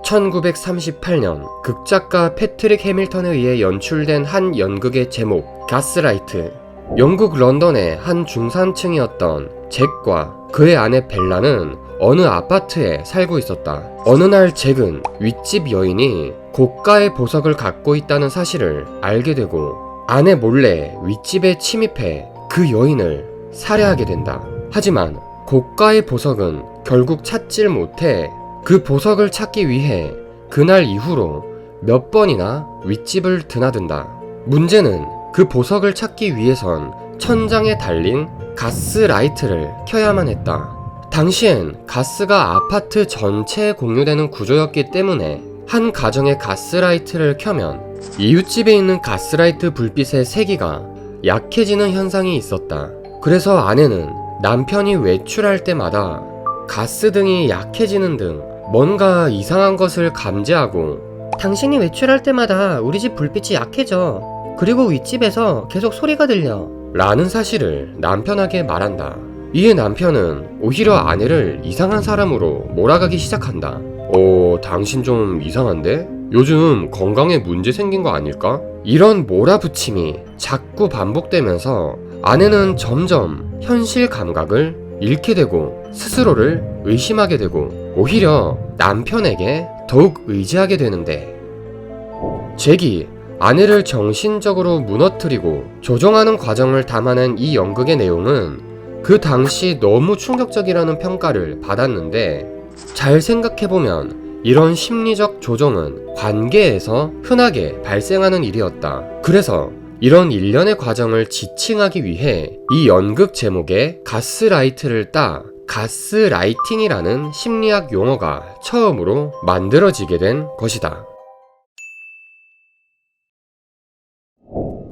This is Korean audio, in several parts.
1938년 극작가 패트릭 해밀턴에 의해 연출된 한 연극의 제목 가스라이트. 영국 런던의 한 중산층이었던 잭과 그의 아내 벨라는 어느 아파트에 살고 있었다. 어느 날 잭은 윗집 여인이 고가의 보석을 갖고 있다는 사실을 알게 되고 아내 몰래 윗집에 침입해 그 여인을 살해하게 된다. 하지만 고가의 보석은 결국 찾질 못해 그 보석을 찾기 위해 그날 이후로 몇 번이나 윗집을 드나든다. 문제는 그 보석을 찾기 위해선 천장에 달린 가스라이트를 켜야만 했다. 당시엔 가스가 아파트 전체에 공유되는 구조였기 때문에 한 가정의 가스라이트를 켜면 이웃집에 있는 가스라이트 불빛의 세기가 약해지는 현상이 있었다. 그래서 아내는 남편이 외출할 때마다 가스등이 약해지는 등 뭔가 이상한 것을 감지하고 당신이 외출할 때마다 우리 집 불빛이 약해져. 그리고 윗집에서 계속 소리가 들려. 라는 사실을 남편에게 말한다. 이에 남편은 오히려 아내를 이상한 사람으로 몰아가기 시작한다. 당신 좀 이상한데? 요즘 건강에 문제 생긴 거 아닐까? 이런 몰아붙임이 자꾸 반복되면서 아내는 점점 현실 감각을 잃게 되고 스스로를 의심하게 되고 오히려 남편에게 더욱 의지하게 되는데, 잭이 아내를 정신적으로 무너뜨리고 조종하는 과정을 담아낸 이 연극의 내용은 그 당시 너무 충격적이라는 평가를 받았는데, 잘 생각해보면 이런 심리적 조종은 관계에서 흔하게 발생하는 일이었다. 그래서 이런 일련의 과정을 지칭하기 위해 이 연극 제목에 가스라이트를 따 가스라이팅이라는 심리학 용어가 처음으로 만들어지게 된 것이다.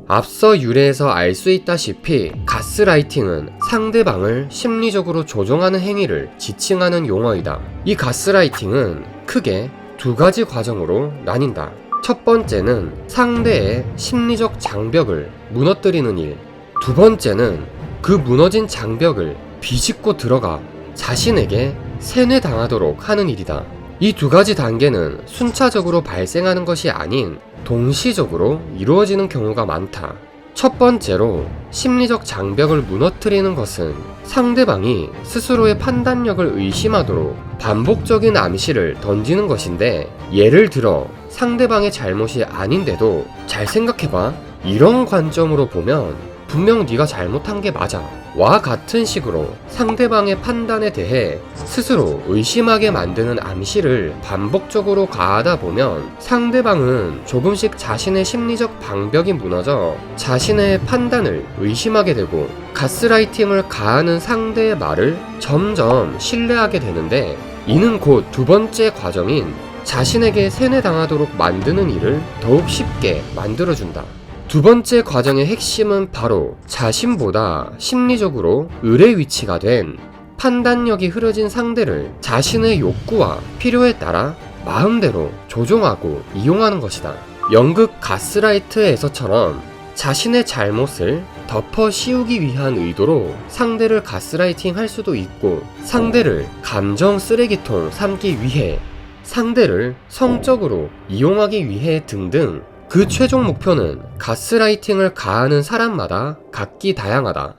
앞서 유래에서 알 수 있다시피 가스라이팅은 상대방을 심리적으로 조종하는 행위를 지칭하는 용어이다. 이 가스라이팅은 크게 두 가지 과정으로 나뉜다. 첫 번째는 상대의 심리적 장벽을 무너뜨리는 일, 두 번째는 그 무너진 장벽을 비집고 들어가 자신에게 세뇌당하도록 하는 일이다. 이 두 가지 단계는 순차적으로 발생하는 것이 아닌 동시적으로 이루어지는 경우가 많다. 첫 번째로 심리적 장벽을 무너뜨리는 것은 상대방이 스스로의 판단력을 의심하도록 반복적인 암시를 던지는 것인데, 예를 들어 상대방의 잘못이 아닌데도 잘 생각해봐, 이런 관점으로 보면 분명 네가 잘못한 게 맞아 와 같은 식으로 상대방의 판단에 대해 스스로 의심하게 만드는 암시를 반복적으로 가하다 보면 상대방은 조금씩 자신의 심리적 방벽이 무너져 자신의 판단을 의심하게 되고 가스라이팅을 가하는 상대의 말을 점점 신뢰하게 되는데, 이는 곧 두 번째 과정인 자신에게 세뇌당하도록 만드는 일을 더욱 쉽게 만들어준다. 두 번째 과정의 핵심은 바로 자신보다 심리적으로 을의 위치가 된 판단력이 흐려진 상대를 자신의 욕구와 필요에 따라 마음대로 조종하고 이용하는 것이다. 연극 가스라이트에서처럼 자신의 잘못을 덮어 씌우기 위한 의도로 상대를 가스라이팅 할 수도 있고, 상대를 감정 쓰레기통 삼기 위해, 상대를 성적으로 이용하기 위해 등등 그 최종 목표는 가스라이팅을 가하는 사람마다 각기 다양하다.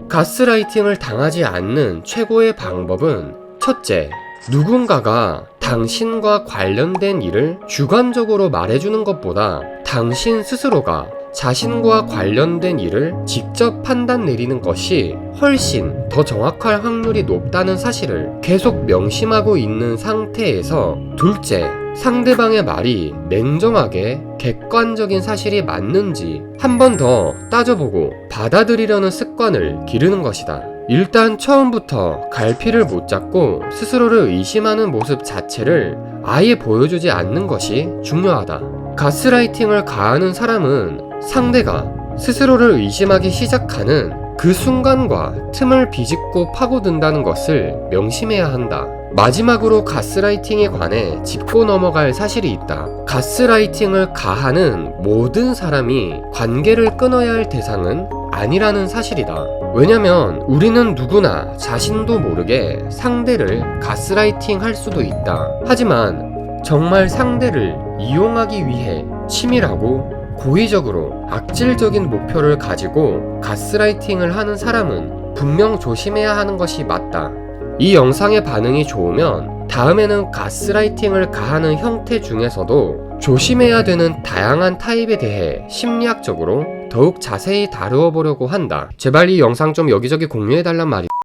가스라이팅을 당하지 않는 최고의 방법은 첫째, 누군가가 당신과 관련된 일을 주관적으로 말해주는 것보다 당신 스스로가 자신과 관련된 일을 직접 판단 내리는 것이 훨씬 더 정확할 확률이 높다는 사실을 계속 명심하고 있는 상태에서, 둘째, 상대방의 말이 냉정하게 객관적인 사실이 맞는지 한 번 더 따져보고 받아들이려는 습관을 기르는 것이다. 일단 처음부터 갈피를 못 잡고 스스로를 의심하는 모습 자체를 아예 보여주지 않는 것이 중요하다. 가스라이팅을 가하는 사람은 상대가 스스로를 의심하기 시작하는 그 순간과 틈을 비집고 파고든다는 것을 명심해야 한다. 마지막으로 가스라이팅에 관해 짚고 넘어갈 사실이 있다. 가스라이팅을 가하는 모든 사람이 관계를 끊어야 할 대상은 아니라는 사실이다. 왜냐면 우리는 누구나 자신도 모르게 상대를 가스라이팅 할 수도 있다. 하지만 정말 상대를 이용하기 위해 치밀하고 고의적으로 악질적인 목표를 가지고 가스라이팅을 하는 사람은 분명 조심해야 하는 것이 맞다. 이 영상의 반응이 좋으면 다음에는 가스라이팅을 가하는 형태 중에서도 조심해야 되는 다양한 타입에 대해 심리학적으로 더욱 자세히 다루어 보려고 한다. 제발 이 영상 좀 여기저기 공유해달란 말이다.